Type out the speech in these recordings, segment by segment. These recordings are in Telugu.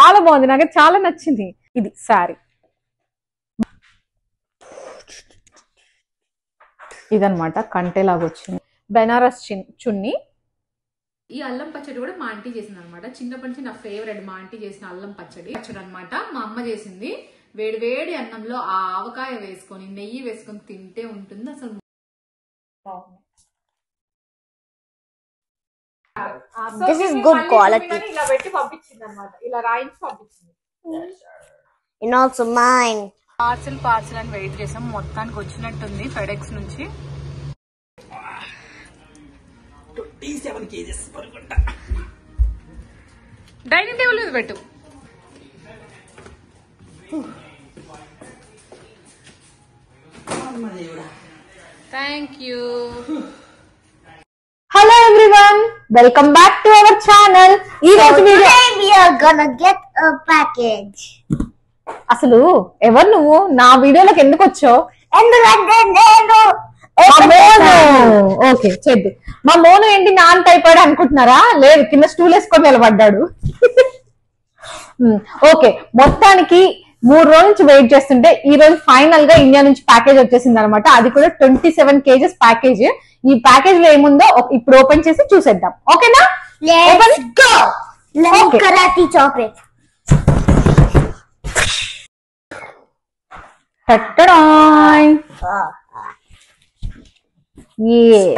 చాలా బాగుంది, నాకు చాలా నచ్చింది. ఇది సారీ, ఇదనమాట కంటేలాగా వచ్చింది. బెనారస్ చున్నీ. ఈ అల్లం పచ్చడి కూడా మా ఆంటీ చేసింది అనమాట. చిన్నప్పటి నుంచి నా ఫేవరెట్ మా ఆంటీ చేసిన అల్లం పచ్చడి అనమాట. మా అమ్మ చేసింది. వేడి వేడి అన్నంలో ఆ ఆవకాయ వేసుకొని నెయ్యి వేసుకొని తింటే ఉంటుంది అసలు. This is good quality. ఇలా పెట్టి పంపించింది అనమాట, ఇలా రాయించి పంపించింది. And also mine. పార్సల్ అని వెయిట్ చేసాం. మొత్తానికి వచ్చినట్టుంది ఫెడెక్స్ నుంచి. 27 kgs డైనింగ్ టేబుల్ మీద పెట్టు. Thank you. Hello everyone, welcome back to our channel. ఈ రోజు we are gonna get a package. అసలు ఎవరు నువ్వు? నా వీడియోలోకి ఎందుకు వచ్చావు? ఎందుకంటే నేను ఓకే చెద్దు. మా మోను ఏంటి నాన్న అయిపోయాడు అనుకుంటున్నారా? లేదు, కింద స్టూల్ వేసుకొని నిలబడ్డాడు. ఓకే, మొత్తానికి 3 రోజుల నుంచి వెయిట్ చేస్తుంటే ఈ రోజు ఫైనల్ గా ఇండియా నుంచి ప్యాకేజ్ వచ్చేసింది అనమాట. అది కూడా 27 kgs ప్యాకేజ్. ఈ ప్యాకేజ్ లో ఏముందో ఇప్పుడు ఓపెన్ చేసి చూసేద్దాం. ఓకేనా? let's go. Let's karate chop it.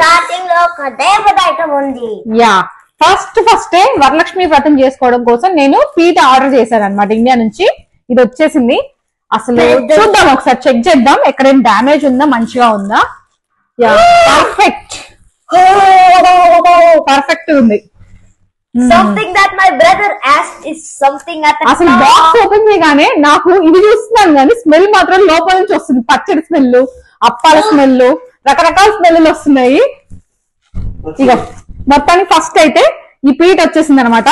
Starting లో ఒక దేవత ఐటమ్ ఉంది. యా, ఫస్ట్ వరలక్ష్మి వ్రతం చేసుకోవడం కోసం నేను పీట ఆర్డర్ చేశాను అనమాట ఇండియా నుంచి. ఇది వచ్చేసింది. అసలు చూద్దాం, ఒకసారి చెక్ చేద్దాం ఎక్కడైనా డ్యామేజ్ ఉందా, మంచిగా ఉందా. యా, పర్ఫెక్ట్ ఉంది. Something that my brother asked is something at the అసలు బాక్స్ ఓపెన్ చేయగానే నాకు ఇది చూస్తున్నాను కానీ స్మెల్ మాత్రం లోపల నుంచి వస్తుంది. పచ్చడి స్మెల్, అప్పాల స్మెల్, రకరకాల స్మెల్ వస్తున్నాయి. ఇక మొత్తానికి ఫస్ట్ అయితే ఈ పీట వచ్చేసింది అనమాట.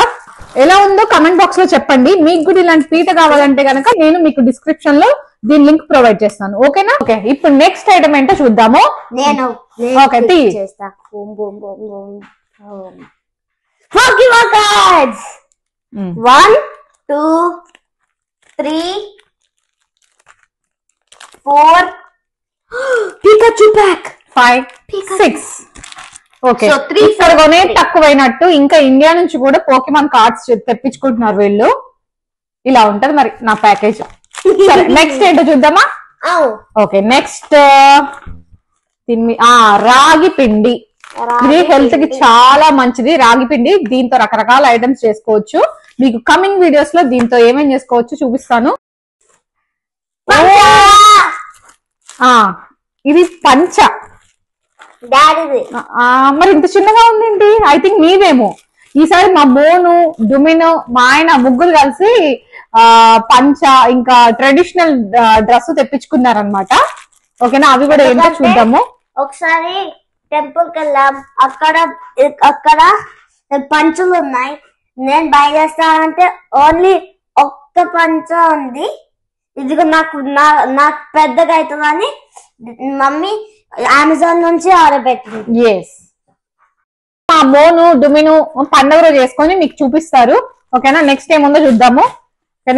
ఎలా ఉందో కమెంట్ బాక్స్ లో చెప్పండి. మీకు కూడా ఇలాంటి పీట కావాలంటే కనుక నేను మీకు డిస్క్రిప్షన్ లో దీని లింక్ ప్రొవైడ్ చేస్తాను. ఓకేనా? ఓకే, ఇప్పుడు నెక్స్ట్ ఐటమ్ ఏంటో చూద్దాము. ఓకే, చేస్తా. Pokemon cards. 1, 2, 3, 4. Pikachu pack. 5, 6. Okay, So 3 ఇక్కడనే తక్కువైనట్టు ఇంకా ఇండియా నుంచి కూడా పోకెమాన్ కార్డ్స్ తెప్పించుకుంటున్నారు వీళ్ళు. ఇలా ఉంటది మరి నా ప్యాకేజ్. సరే, నెక్స్ట్ ఏంటో చూద్దామా? ఓకే, నెక్స్ట్ రాగి పిండి. ఇది హెల్త్ కి చాలా మంచిది రాగి పిండి. దీంతో రకరకాల ఐటమ్స్ చేసుకోవచ్చు. మీకు కమింగ్ వీడియోస్ లో దీంతో ఏమేం చేసుకోవచ్చు చూపిస్తాను. ఇది పంచ. మరి ఇంత చిన్నగా ఉందేంటి? ఐ థింక్ మీవేమో. ఈసారి మా మోను, డుమిను, మా ఆయన ముగ్గురు కలిసి పంచ ఇంకా ట్రెడిషనల్ డ్రెస్ తెప్పించుకున్నారనమాట. ఓకేనా? అవి కూడా ఏంటో చూద్దాము. ఒకసారి టెంపుల్ కి వెళ్ళాం. అక్కడ పంచులు ఉన్నాయి. నేను బై చేస్తానంటే ఓన్లీ ఒక్క పంచ ఉంది. ఇదిగో నాకు పెద్దగా అవుతుందని మమ్మీ అమెజాన్ నుంచి ఆర్డర్ పెట్టింది. ఎస్, మా మోను డుమిను పండుగ రోజు చేసుకొని మీకు చూపిస్తారు. ఓకేనా? నెక్స్ట్ ఏముందో చూద్దాము.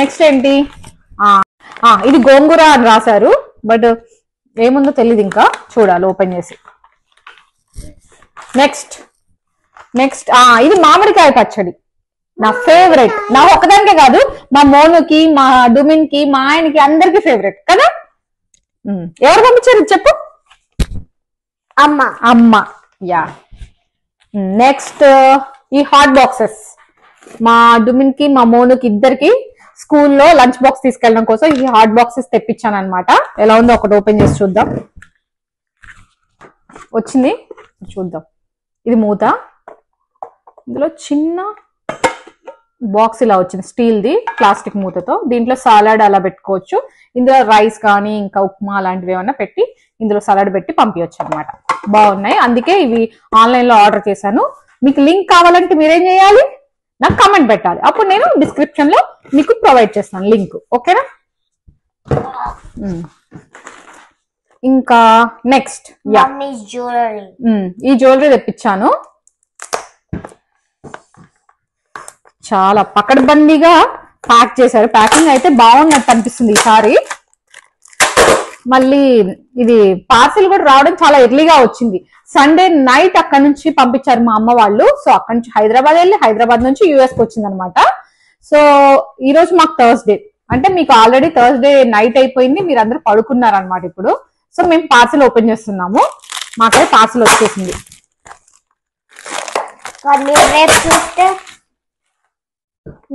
నెక్స్ట్ ఏంటి? ఇది గోంగూర అని రాశారు, బట్ ఏముందో తెలియదు, ఇంకా చూడాలి ఓపెన్ చేసి. నెక్స్ట్ ఇది మామిడికాయ పచ్చడి, నా ఫేవరెట్. నా ఒక్కదానికే కాదు, మా మోనుకి, మా డుమిన్ కి, మా ఆయనకి, అందరికి ఫేవరెట్ కదా. ఎవరు పంపించారు చెప్పు? అమ్మ. యా. నెక్స్ట్ ఈ హాట్ బాక్సెస్ మా డుమిన్ కి, మా మోనుకి ఇద్దరికి స్కూల్లో లంచ్ బాక్స్ తీసుకెళ్ళడం కోసం ఈ హాట్ బాక్సెస్ తెప్పించాను అనమాట. ఎలా ఉందో ఒకటి ఓపెన్ చేసి చూద్దాం. వచ్చింది, చూద్దాం. ఇది మూత. ఇందులో చిన్న బాక్స్ ఇలా వచ్చింది, స్టీల్ ది, ప్లాస్టిక్ మూతతో. దీంట్లో సలాడ్ అలా పెట్టుకోవచ్చు. ఇందులో రైస్ కానీ ఇంకా ఉప్మా అలాంటివి ఏమన్నా పెట్టి ఇందులో సలాడ్ పెట్టి పంపించచ్చు అనమాట. బాగున్నాయి, అందుకే ఇవి ఆన్లైన్ లో ఆర్డర్ చేశాను. మీకు లింక్ కావాలంటే మీరేం చేయాలి? నాకు కమెంట్ పెట్టాలి, అప్పుడు నేను డిస్క్రిప్షన్ లో మీకు ప్రొవైడ్ చేస్తాను లింక్. ఓకేనా? ఇంకా నెక్స్ట్ ఈ జ్యువెలరీ తెప్పించాను. చాలా పకడ్బందీగా ప్యాక్ చేశారు. ప్యాకింగ్ అయితే బాగున్నట్టు అనిపిస్తుంది ఈసారి. మళ్ళీ ఇది పార్సిల్ కూడా రావడం చాలా ఎర్లీగా వచ్చింది. సండే నైట్ అక్కడ నుంచి పంపించారు మా అమ్మ వాళ్ళు. సో అక్కడ నుంచి హైదరాబాద్ వెళ్ళి హైదరాబాద్ నుంచి యూఎస్ కి వచ్చింది అనమాట. సో ఈ రోజు మాకు థర్స్డే, అంటే మీకు ఆల్రెడీ థర్స్డే నైట్ అయిపోయింది, మీరు అందరూ పడుకున్నారు అనమాట ఇప్పుడు. సో మేము పార్సిల్ ఓపెన్ చేస్తున్నాము. మాకైతే పార్సిల్ వచ్చేసింది. రేపు చూస్తే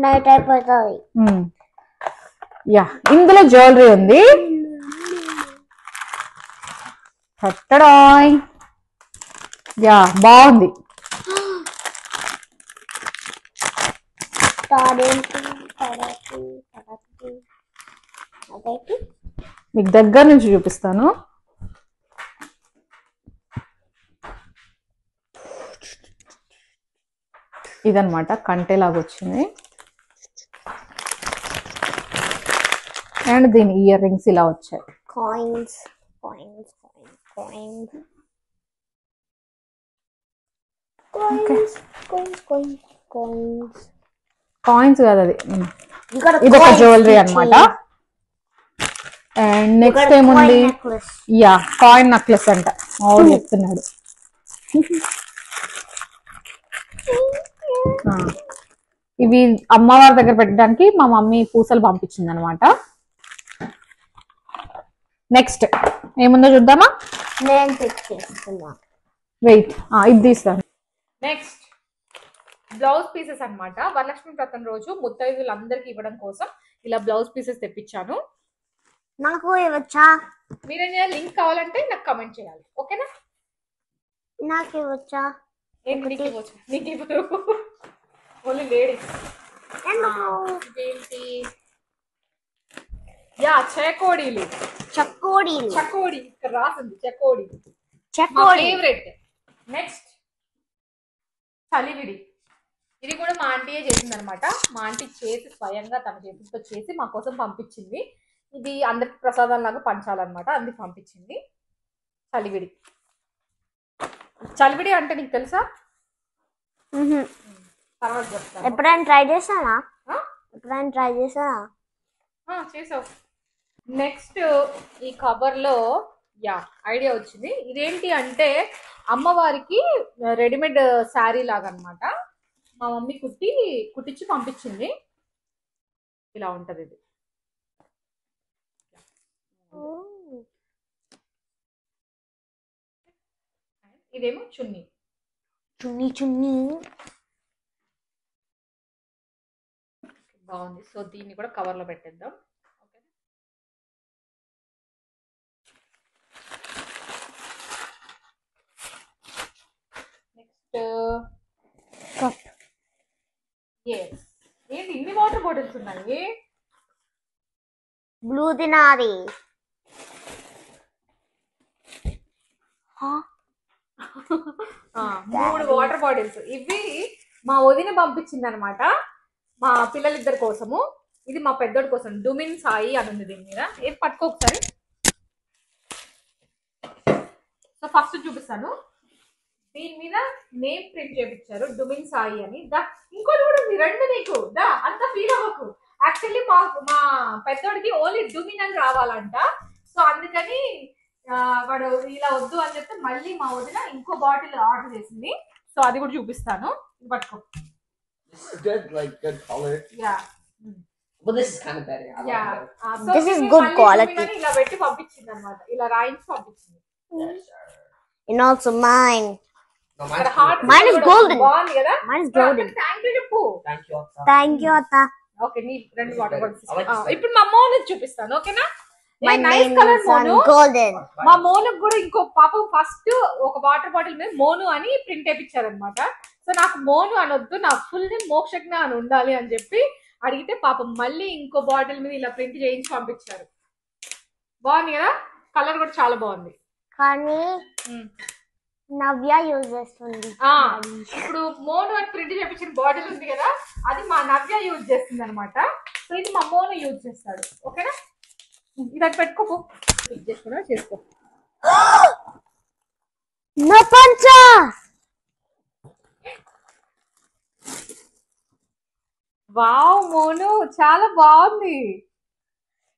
నైట్ అయిపోతుంది. యా, ఇందులో జ్యువెలరీ ఉంది. కట్టడాయ్, యా బాగుంది. మీకు దగ్గర నుంచి చూపిస్తాను. ఇదనమాట కంటేలాగా వచ్చింది. అండ్ దీని ఇయర్ రింగ్స్ ఇలా వచ్చాయి. కాయిన్స్ కాదు, అది ఇది ఒక జ్యువెలరీ అనమాట. అండ్ నెక్స్ట్ ఏముంది, యా కాయిన్ నెక్లెస్ అంట. అవును చెప్తున్నాడు. ఇవి అమ్మవారి దగ్గర పెట్టడానికి మా మమ్మీ పూసలు పంపించింది అనమాట. నెక్స్ట్ ఏముందో చూద్దామా? నేను పిక్ చేస్తున్నా, వెయిట్, ఇది తీస్తాను. నెక్స్ట్ బ్లౌజ్ పీసెస్ అనమాట. వరలక్ష్మి వ్రతం రోజు ముత్తైదులందరికీ ఇవ్వడం కోసం ఇలా బ్లౌజ్ పీసెస్ తెప్పించాను. నాకు ఇవ్వచ్చా? మీరేమైనా లింక్ కావాలంటే నాకు కమెంట్ చేయాలి, ఓకేనా? నాకు ఇవ్వచ్చా? నీకు ఇవ్వరు, ఓన్లీ లేడీస్. ఏంటి? యా చకోడీలు. చకోడీ ఇక్కడ రాసింది చకోడీ. ఫేవరెట్. నెక్స్ట్ చలివిడి. ఇది కూడా మా ఆంటీయే చేసింది అనమాట. మా ఆంటీ చేసి స్వయంగా తన చేతులతో చేసి మా కోసం పంపించింది. ఇది అందరికి ప్రసాదం లాగా పంచాలన్నమాట, అందుకు పంపించింది. చలివిడి. చలివిడి అంటే నీకు తెలుసా? తర్వాత చెప్తాను. ఎప్పుడైనా ట్రై చేసానా? చేసావు. నెక్స్ట్ ఈ కవర్ లో యా ఐడియా వచ్చింది. ఇదేంటి అంటే అమ్మవారికి రెడీమేడ్ శారీ లాగా అనమాట. మా మమ్మీ కుట్టించి పంపించింది. ఇలా ఉంటది ఇది. ఇదేమో చున్నీ. బాగుంది. సో దీన్ని కూడా కవర్ లో పెట్టేద్దాం. నెక్స్ట్ ఏంటి ఇన్ని వాటర్ బాటిల్స్ ఉన్నాయి? బ్లూ దినారి. 3 water bottles. ఇవి మా వదిన పంపించింది అనమాట, మా పిల్లలిద్దరి కోసము. ఇది మా పెద్దోడి కోసం. డుమిన్ సాయి అని ఉంది దీని మీద. ఏం పట్టుకో ఒకసారి. సో ఫస్ట్ చూపిస్తాను. దీని మీద నేమ్ ప్రింట్ చేయించారు, డుమిన్ సాయి అని. ఇంకోటి కూడా ఉంది, 2 నీకు. అంత ఫీల్ అవ్వకు. యాక్చువల్లీ మా పెద్దోడికి ఓన్లీ డుమిన్ అని రావాలంట. సో అందుకని వాడు ఇలా వద్దు అని చెప్తే మళ్ళీ మా వదిన ఇంకో బాటిల్ ఆర్డర్ చేసింది. సో అది కూడా చూపిస్తాను. పట్టుకో. This is good, like good color. Yeah. Well, this is kind of better. Yeah. So this is good quality. ఇలా పెట్టి పంపించింది అన్నమాట. ఇలా రాయించి పంపించింది. And also mine. No, mine is golden. బాగుంది కదా? Mine is golden. థాంక్యూ చెప్పు. Thank you అత్త. ఓకే, నీ 2 వాటర్ బాటిల్స్. ఇప్పుడు మా మోను చూపిస్తాను, ఓకేనా? My nice colour Monu. golden. మా మోనుకు కూడా ఇంకో పాపం ఫస్ట్ ఒక వాటర్ బాటిల్ మీద మోను అని ప్రింట్ వేయించారు అనమాట. సో నాకు మోను అనొద్దు, నాకు ఫుల్ నేమ్ మోక్షజ్ఞ అని ఉండాలి అని చెప్పి అడిగితే పాపం మళ్ళీ ఇంకో బాటిల్ మీద ఇలా ప్రింట్ చేయించి పంపించారు. బాగుంది కదా? కలర్ కూడా చాలా బాగుంది. కానీ నవ్య యూజ్ చేస్తుంది. ఇప్పుడు మోను అని ప్రింట్ చేయించిన బాటిల్ ఉంది కదా, అది మా నవ్య యూజ్ చేస్తుంది అనమాట. సో ఇది మా మోను యూజ్ చేస్తాడు, ఓకేనా? ఇది అది పెట్టుకోపో, చేసుకో. నా పంచా. వావ్ మోను చాలా బాగుంది.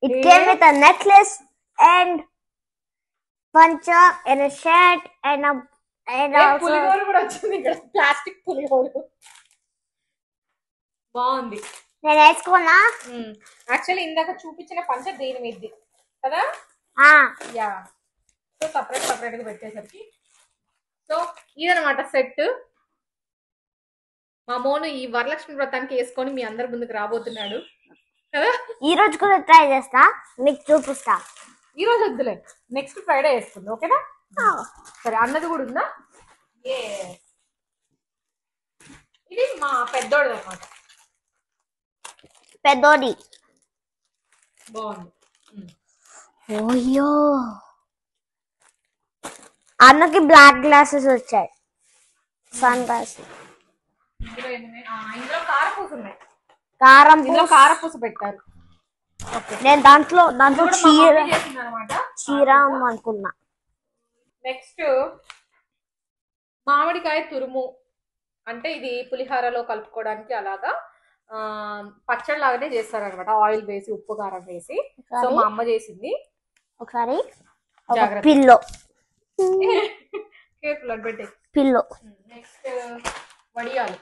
It came with a necklace and puncha and a shirt and also పులిహోర కూడా వచ్చింది ఇక్కడ, ప్లాస్టిక్ పులిహోర బాగుంది. నేను వేసుకున్నా. యాక్చువల్లీ ఇందాక చూపించిన పంచ దీని మీది కదా. యా, సో సపరేట్ గా పెట్టేసరికి సో ఇదనమాట సెట్. మా మోను ఈ వరలక్ష్మి వ్రతానికి వేసుకొని మీ అందరి ముందుకు రాబోతున్నాడు కదా. ఈ రోజు కూడా ట్రై చేస్తా, మీకు చూపిస్తా. ఈ రోజు వద్దులే, నెక్స్ట్ ఫ్రైడే వేస్తుంది ఓకేనా. సరే, అన్నది కూడా ఉందా. ఇది మా పెద్దోడు అనమాట. పెద్దోడి బాగుంది. ఓయ్యో, అన్నకి బ్లాక్ గ్లాసెస్ వచ్చాయి, సన్ గ్లాసెస్. ఇందులో కారపూస ఉన్నాయి. ఇందులో కారపూస పెట్టారు. నేను దాంట్లో చీర చీర అనుకున్నా. నెక్స్ట్ మామిడికాయ తురుము, అంటే ఇది పులిహారలో కలుపుకోవడానికి అలాగా పచ్చడి లాగానే చేస్తారు అనమాట. ఆయిల్ వేసి ఉప్పు కారం వేసి. సో మా అమ్మ చేసింది. ఒకసారి పిల్లో కేర్ఫుల్ అని పెట్టే పిల్లో. నెక్స్ట్ వడియాలు.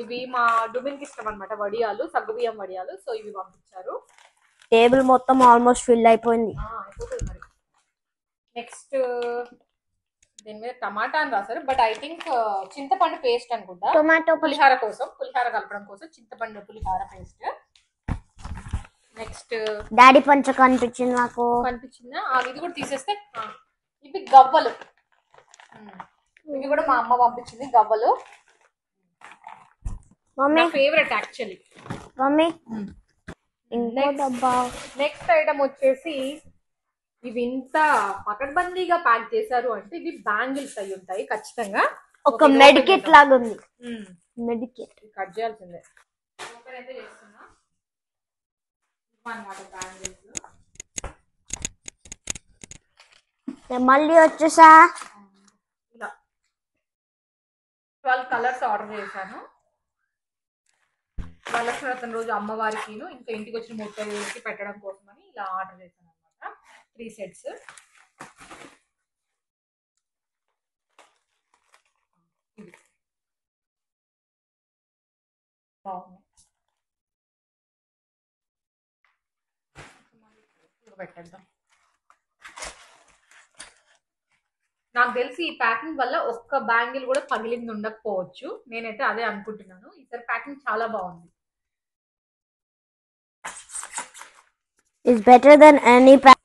ఇవి మా డుబిన్కి ఇష్టం అనమాట, వడియాలు, సగ్గుబియ్యం వడియాలు. సో ఇవి పంపించారు. టేబుల్ మొత్తం ఆల్మోస్ట్ ఫిల్ అయిపోయింది. మరి నెక్స్ట్ దీని మీద టమాటా అని రాశారు, బట్ ఐ థింక్ చింతపండు పేస్ట్ అనుకుంటా. టొమాటో పులిహార కలపడం కోసం చింతపండు పులిహార పేస్ట్. నెక్స్ట్ డాడీ పంచ కనిపించింది నాకు. కనిపించిందా? ఇది కూడా తీసేస్తే. ఇవి గవ్వలు, ఇవి కూడా మా అమ్మ పంపించింది గవ్వలు. Mummy favourite actually. Mummy next item వచ్చేసి ఇవి ఇంత పకడ్బందీగా ప్యాక్ చేశారు అంటే ఇవి బ్యాంగిల్స్ అయి ఉంటాయి ఖచ్చితంగా. ఒక మెడికెట్ లాగా ఉంది. మెడికెట్ కట్ చేయాల్సిందే. ఓపెన్ అయితే చేస్తున్నా అన్నమాట బ్యాంగిల్స్. మళ్ళీ వచ్చేసా. ఇలా 12 కలర్స్ ఆర్డర్ చేశాను. వరలక్ష్మి వ్రతం రోజు అమ్మవారికి ఇంకా ఇంటికి వచ్చిన 30 పెట్టడం కోసమని ఇలా ఆర్డర్ చేశాను అనమాట. 3 sets. బాగుంది. పెట్టేద్దాం. నాకు తెలిసి ఈ ప్యాకింగ్ వల్ల ఒక్క బ్యాంగిల్ కూడా పగిలింది ఉండకపోవచ్చు. నేనైతే అదే అనుకుంటున్నాను. ఈసారి ప్యాకింగ్ చాలా బాగుంది. Is better than any pack.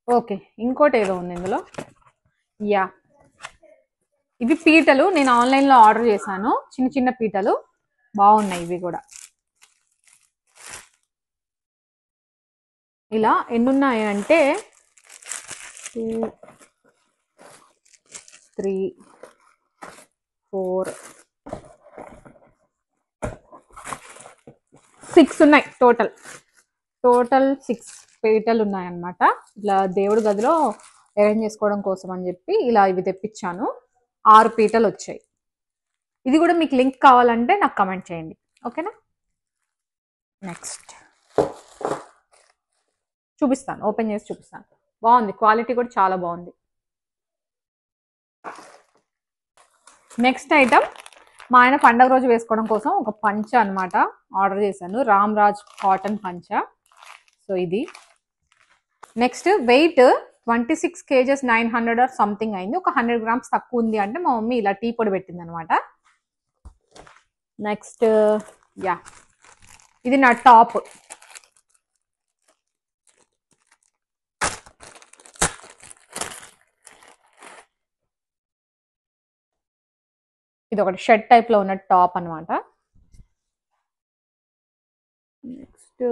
Okay, ఇంకోటి ఏదో ఉంది ఇందులో. యా, ఇవి పీటలు. నేను ఆన్లైన్లో ఆర్డర్ చేశాను, చిన్న చిన్న పీటలు. బాగున్నాయి ఇవి కూడా. ఇలా ఎన్నున్నాయి అంటే 2, 3, 4, 6 ఉన్నాయి టోటల్ 6 పీటలు ఉన్నాయన్నమాట. ఇట్లా దేవుడి గదిలో అరేంజ్ చేసుకోవడం కోసం అని చెప్పి ఇలా ఇవి తెప్పించాను. 6 పీటలు వచ్చాయి. ఇది కూడా మీకు లింక్ కావాలంటే నాకు కమెంట్ చేయండి ఓకేనా. నెక్స్ట్ చూపిస్తాను, ఓపెన్ చేసి చూపిస్తాను. బాగుంది, క్వాలిటీ కూడా చాలా బాగుంది. నెక్స్ట్ ఐటమ్ మా ఆయన పండగ రోజు వేసుకోవడం కోసం ఒక పంచ అనమాట ఆర్డర్ చేశాను. రామ్ రాజ్ కాటన్ పంచ. సో ఇది. Next weight 26 kgs 900 or something అయింది. ఒక 100 grams తక్కువ ఉంది అంటే మా మమ్మీ ఇలా టీ పొడి పెట్టింది అనమాట. నెక్స్ట్ యా, ఇది నా టాప్. ఇది ఒకటి షర్ట్ టైప్ లో ఉన్న టాప్ అనమాట. నెక్స్ట్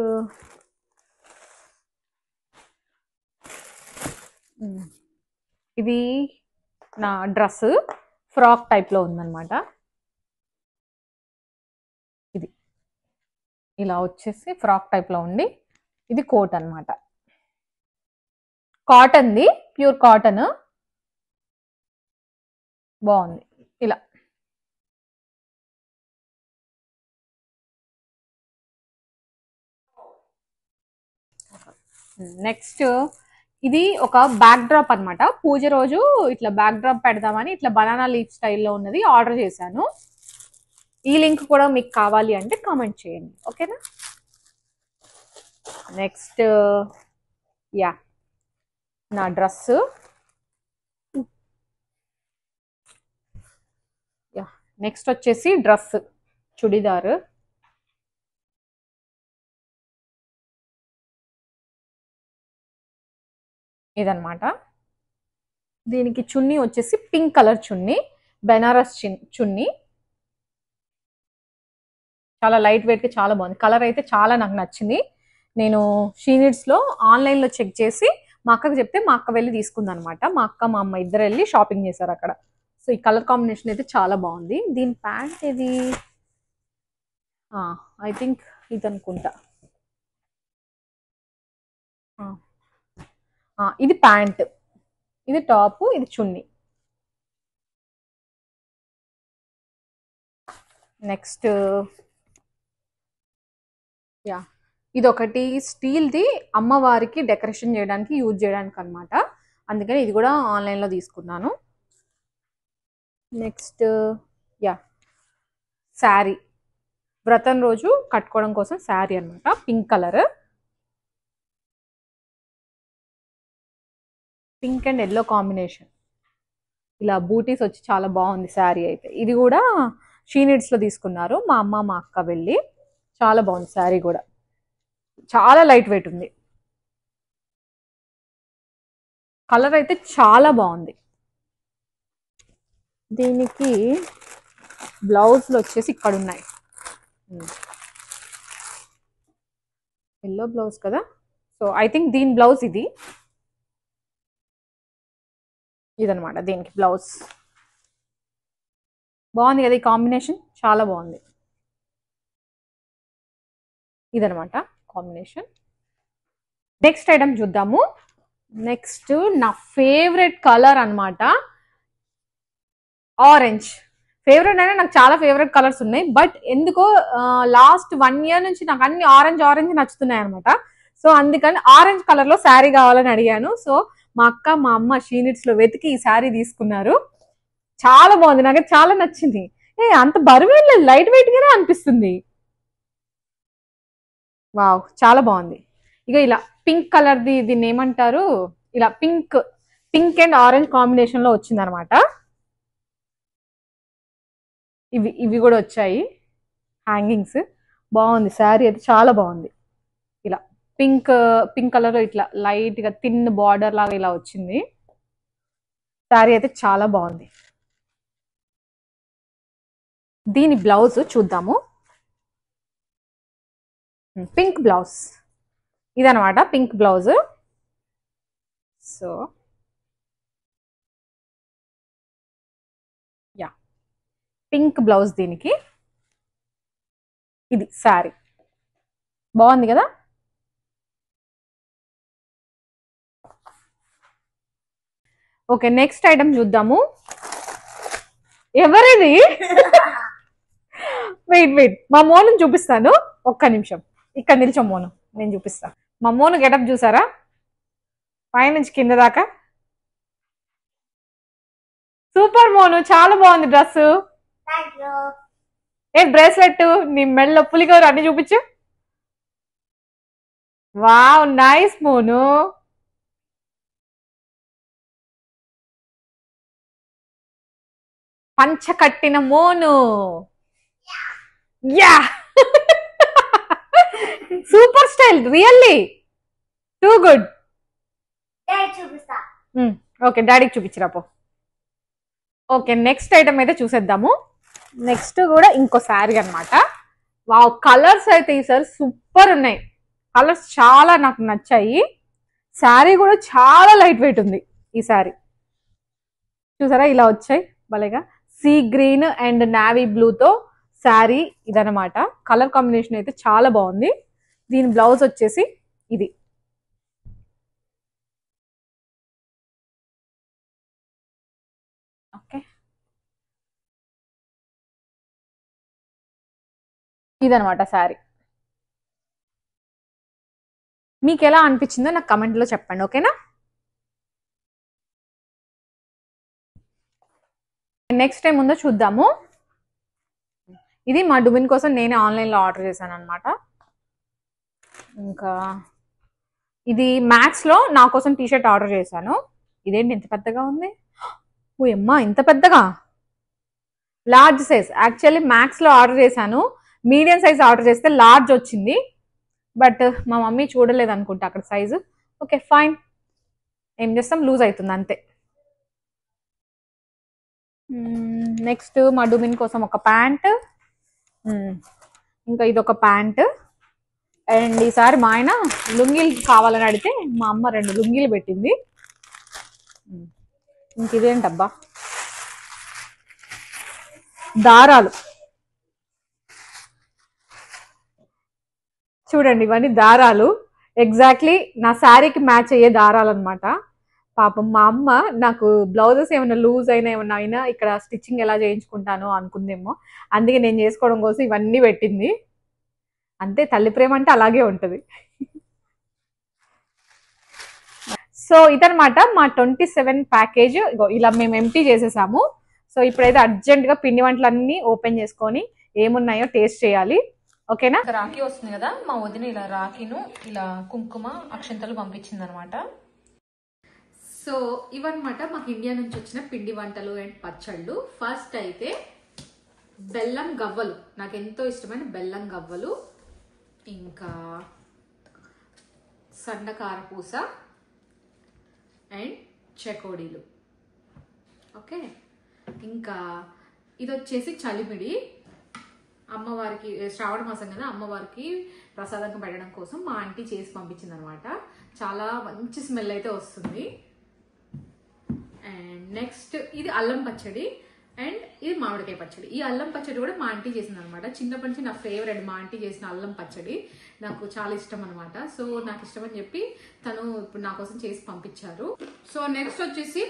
ఇది నా డ్రెస్, ఫ్రాక్ టైప్ లో ఉందన్నమాట. ఇది ఇలా వచ్చేసి ఫ్రాక్ టైప్ లో ఉండి, ఇది కోట్ అనమాట. కాటన్ది, ప్యూర్ కాటన్. బాగుంది ఇలా. నెక్స్ట్ ఇది ఒక బ్యాక్ డ్రాప్ అనమాట. పూజ రోజు ఇట్లా బ్యాక్ డ్రాప్ పెడదామని ఇట్లా బనానా లీఫ్ స్టైల్లో ఉన్నది ఆర్డర్ చేశాను. ఈ లింక్ కూడా మీకు కావాలి అంటే కామెంట్ చేయండి, ఓకేనా. నెక్స్ట్ యా నా డ్రెస్, యా నెక్స్ట్ వచ్చేసి డ్రెస్ చుడిదార్. ఇదనమాట. దీనికి చున్నీ వచ్చేసి పింక్ కలర్ చున్నీ, బెనారస్ చున్నీ. చాలా లైట్ వెయిట్గా చాలా బాగుంది. కలర్ అయితే చాలా నాకు నచ్చింది. నేను షీనిడ్స్లో ఆన్లైన్లో చెక్ చేసి మా అక్కకి చెప్తే మా అక్క వెళ్ళి తీసుకుంది అనమాట. మా అక్క మా అమ్మ ఇద్దరు వెళ్ళి షాపింగ్ చేశారు అక్కడ. సో ఈ కలర్ కాంబినేషన్ అయితే చాలా బాగుంది. దీని ప్యాంట్ ఇది ఐ థింక్ ఇది అనుకుంటా. ఇది ప్యాంట్, ఇది టాప్, ఇది చున్నీ. నెక్స్ట్ యా ఇది ఒకటి స్టీల్ది, అమ్మవారికి డెకరేషన్ చేయడానికి యూజ్ చేయడానికి అనమాట. అందుకని ఇది కూడా ఆన్లైన్లో తీసుకున్నాను. నెక్స్ట్ యా శారీ, వ్రతం రోజు కట్టుకోవడం కోసం శారీ అనమాట, pink colour, pink and yellow combination. ఇలా బూటీస్ వచ్చి చాలా బాగుంది శారీ అయితే. ఇది కూడా షీనిడ్స్లో తీసుకున్నారు మా అమ్మ మా అక్క వెళ్ళి. చాలా బాగుంది శారీ కూడా, చాలా లైట్ వెయిట్ ఉంది. కలర్ అయితే చాలా బాగుంది. దీనికి బ్లౌజ్లు వచ్చేసి ఇక్కడ ఉన్నాయి. ఎల్లో బ్లౌజ్ కదా, సో ఐ థింక్ దీని బ్లౌజ్ ఇదనమాట. దీనికి బ్లౌజ్ బాగుంది కదా, ఈ కాంబినేషన్ చాలా బాగుంది. ఇదనమాట కాంబినేషన్. నెక్స్ట్ ఐటమ్ చూద్దాము. నెక్స్ట్ నా ఫేవరెట్ కలర్ అనమాట, ఆరెంజ్. ఫేవరెట్ అంటే నాకు చాలా ఫేవరెట్ కలర్స్ ఉన్నాయి, బట్ ఎందుకో లాస్ట్ 1 year నుంచి నాకు అన్ని ఆరెంజ్ నచ్చుతున్నాయి అనమాట. సో అందుకని ఆరెంజ్ కలర్ లో శారీ కావాలని అడిగాను. సో మా అక్క మా అమ్మ షీనిట్స్ లో వెతికి ఈ శారీ తీసుకున్నారు. చాలా బాగుంది, నాకు చాలా నచ్చింది. అంత బరువు లేదు, లైట్ వెయిట్ గానే అనిపిస్తుంది. వావ్ చాలా బాగుంది. ఇక ఇలా పింక్ కలర్ది, దీన్ని ఏమంటారు, ఇలా పింక్ అండ్ ఆరెంజ్ కాంబినేషన్ లో వచ్చింది అనమాట. ఇవి కూడా వచ్చాయి హ్యాంగింగ్స్. బాగుంది శారీ అయితే, చాలా బాగుంది. ఇలా పింక్ కలర్ ఇట్లా లైట్ గా థిన్ బార్డర్ లాగా ఇలా వచ్చింది. శారీ అయితే చాలా బాగుంది. దీని బ్లౌజ్ చూద్దాము. పింక్ బ్లౌజ్ ఇదనమాట, pink blouse. So yeah pink blouse దీనికి. ఇది శారీ బాగుంది కదా. ఓకే నెక్స్ట్ ఐటమ్ చూద్దాము. ఎవరిది? వెయిట్ మా మోను చూపిస్తాను, ఒక్క నిమిషం. ఇక్కడ నిల్చో మోను, నేను చూపిస్తాను. మా మోను గెటప్ చూసారా, పైనుంచి కింద దాకా. సూపర్ మోను, చాలా బాగుంది డ్రెస్. బ్రేస్లెట్, నీ మెడలో పులిగోర అన్ని చూపించు. Wow nice Monu. పంచ కట్టిన Monu. Yeah super style, really too good. Okay డాడీకి చూపించిరా పో. ఓకే నెక్స్ట్ ఐటమ్ అయితే చూసేద్దాము. నెక్స్ట్ కూడా ఇంకో శారీ అనమాట. వావ్ కలర్స్ అయితే ఈసారి సూపర్ ఉన్నాయి. కలర్స్ చాలా నాకు నచ్చాయి. శారీ కూడా చాలా లైట్ వెయిట్ ఉంది. ఈ శారీ చూసారా, ఇలా వచ్చాయి భలేగా. సీ గ్రీన్ అండ్ నావీ బ్లూతో శారీ ఇదనమాట. కలర్ కాంబినేషన్ అయితే చాలా బాగుంది. దీని బ్లౌజ్ వచ్చేసి ఇది. ఓకే ఇదనమాట శారీ. మీకు ఎలా అనిపించిందో నాకు కమెంట్లో చెప్పండి, ఓకేనా? నెక్స్ట్ టైం ఉందో చూద్దాము. ఇది మా డుమిన్ కోసం నేనే ఆన్లైన్లో ఆర్డర్ చేశాను అనమాట. ఇంకా ఇది మ్యాక్స్లో నా కోసం టీషర్ట్ ఆర్డర్ చేశాను. ఇదేంటి ఇంత పెద్దగా ఉంది? ఓ అమ్మా, ఇంత పెద్దగా! Large size. యాక్చువల్లీ మ్యాక్స్లో ఆర్డర్ చేశాను, మీడియం సైజ్ ఆర్డర్ చేస్తే లార్జ్ వచ్చింది. బట్ మా మమ్మీ చూడలేదు అనుకుంటా అక్కడ సైజు. ఓకే ఫైన్, ఏం చేస్తాం, లూజ్ అవుతుంది అంతే. నెక్స్ట్ మా డుమిన్ కోసం ఒక ప్యాంట్, ఇంకా ఇదొక ప్యాంట్. అండ్ ఈసారి మా ఆయన లుంగీలు కావాలని అడిగితే మా అమ్మ 2 లుంగీలు పెట్టింది. ఇంక ఇదేంటబ్బా, దారాలు చూడండి, ఇవన్నీ దారాలు. ఎగ్జాక్ట్లీ నా శారీకి మ్యాచ్ అయ్యే దారాలు అనమాట. పాపం మా అమ్మ నాకు బ్లౌజెస్ ఏమైనా లూజ్ అయినా ఇక్కడ స్టిచ్చింగ్ ఎలా చేయించుకుంటానో అనుకుందేమో, అందుకే నేను చేసుకోవడం కోసం ఇవన్నీ పెట్టింది. అంతే, తల్లి ప్రేమ అంటే అలాగే ఉంటుంది. సో ఇదనమాట మా 27 ప్యాకేజ్. ఇలా మేము ఎంటీ చేసేసాము. సో ఇప్పుడైతే అర్జెంటుగా పిండి వంటలన్నీ ఓపెన్ చేసుకొని ఏమున్నాయో టేస్ట్ చేయాలి, ఓకేనా? రాఖీ వస్తుంది కదా, మా వదిన ఇలా రాఖీను ఇలా కుంకుమ అక్షంతలు పంపించింది అనమాట. సో ఇవన్నమాట మాకు ఇండియా నుంచి వచ్చిన పిండి వంటలు అండ్ పచ్చళ్ళు. ఫస్ట్ అయితే బెల్లం గవ్వలు, నాకు ఎంతో ఇష్టమైన బెల్లం గవ్వలు, ఇంకా సన్నకారపూస అండ్ చెకోడీలు. ఓకే, ఇంకా ఇది వచ్చేసి చలిమిడి. అమ్మవారికి శ్రావణ మాసం కదా, అమ్మవారికి ప్రసాదంగా పెట్టడం కోసం మా ఆంటీ చేసి పంపించింది అనమాట. చాలా మంచి స్మెల్ అయితే వస్తుంది. అండ్ నెక్స్ట్ ఇది అల్లం పచ్చడి అండ్ ఇది మామిడికాయ పచ్చడి. ఈ అల్లం పచ్చడి కూడా మా ఆంటీ చేసింది అనమాట. చిన్నప్పటి నుంచి నా ఫేవరెట్ మా ఆంటీ చేసిన అల్లం పచ్చడి, నాకు చాలా ఇష్టం అనమాట. సో నాకు ఇష్టం అని చెప్పి తను ఇప్పుడు నా కోసం చేసి పంపించారు. సో నెక్స్ట్ వచ్చేసి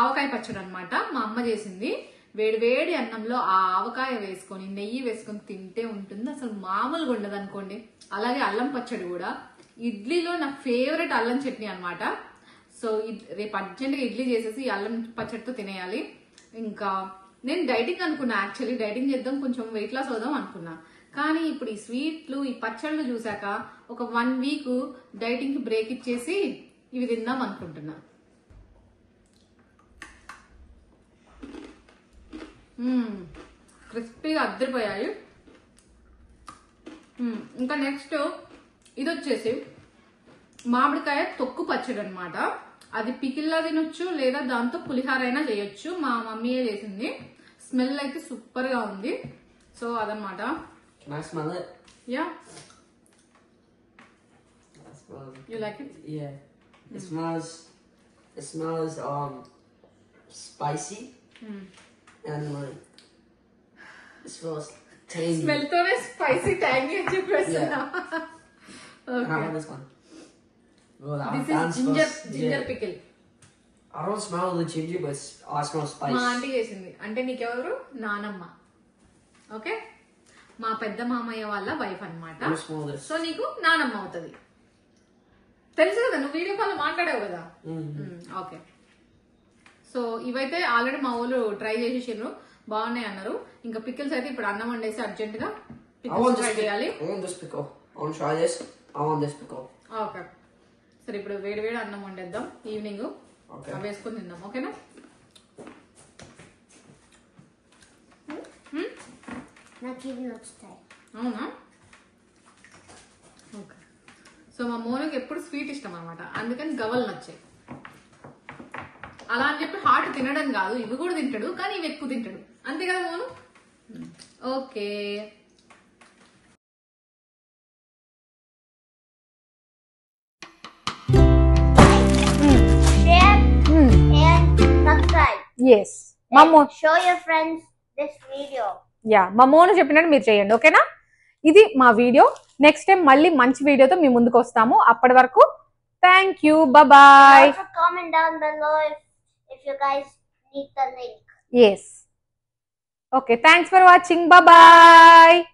ఆవకాయ పచ్చడి అనమాట, మా అమ్మ చేసింది. వేడి వేడి అన్నంలో ఆ ఆవకాయ వేసుకొని నెయ్యి వేసుకొని తింటే ఉంటుంది, అసలు మామూలుగా ఉండదు అనుకోండి. అలాగే అల్లం పచ్చడి కూడా. ఇడ్లీలో నా ఫేవరెట్ అల్లం చట్నీ అనమాట. సో రేపు అర్జెంట్గా ఇడ్లీ చేసేసి అల్లం పచ్చడితో తినేయాలి. ఇంకా నేను డైటింగ్ అనుకున్నా, యాక్చువల్లీ డైటింగ్ చేద్దాం, కొంచెం వెయిట్ లాస్ అవుదాం అనుకున్నా. కానీ ఇప్పుడు ఈ స్వీట్లు ఈ పచ్చళ్ళు చూసాక ఒక 1 వీక్ డైటింగ్ కి బ్రేక్ ఇచ్చేసి ఇవి తిందాం అనుకుంటున్నా. క్రిస్పీగా అద్దరిపోయాయి. ఇంకా నెక్స్ట్ ఇది వచ్చేసి మామిడికాయ తొక్కు పచ్చడి అనమాట. అది పికిల్లా తినొచ్చు లేదా దాంతో పులిహార అయినా చేయొచ్చు. మా మమ్మీయే చేసింది. స్మెల్ అయితే సూపర్ గా ఉంది. సో అదనమాట. Can I smell it? Yeah. I smell it. You like it? Yeah. It smells spicy. And like it smells tangy. Smell తోనే స్పైసీ ట్యాంగీ అని చెప్పేస్తున్నా. And how about this one? Well, This is ginger pickle. I don't smell the ginger, but I smell spice. మా ఆంటీ చేసింది. అంటే నీకెవరు? నానమ్మ. ఓకే, మా పెద్ద మామయ్య వాళ్ళ వైఫ్ అనమాట. సో నీకు నానమ్మ అవుతుంది. తెలుసు కదా, నువ్వు వీడియో కాల్ మాట్లాడావు కదా. ఓకే, సో ఇవైతే ఆల్రెడీ మా ఊళ్ళు ట్రై చేసేసారు, బాగున్నాయి అన్నారు. ఇంకా పికిల్స్ అయితే ఇప్పుడు అన్నం వండేసి అర్జెంట్ గా ట్రై చేయాలి. I want this pickle. I want to try this. I want this pickle. Okay, సరే ఇప్పుడు వేడి వేడి అన్నం వండేద్దాం. ఈవినింగ్ అవి వేసుకొని తిందాం, ఓకేనా? నాకు ఇవి నచ్చుతాయి. అవునా? ఓకే, సో మా మోనకి ఎప్పుడు స్వీట్ ఇష్టం అనమాట, అందుకని గవ్వలు నచ్చాయి. అలా అని చెప్పి హాట్ తినడం కాదు, ఇవి కూడా తింటాడు, కానీ ఇవి ఎక్కువ తింటాడు, అంతే కదా Monu? Okay, Share and subscribe. yes మా మో Show your friends this video. Yeah, మా మోను చెప్పినట్టు మీరు చేయండి, ఓకేనా? ఇది మా వీడియో. నెక్స్ట్ టైం మళ్ళీ మంచి వీడియోతో మీ ముందుకు వస్తాము. అప్పటి వరకు thank you, bye. Also comment down below if you guys need the link. yes, okay, thanks for watching, bye bye.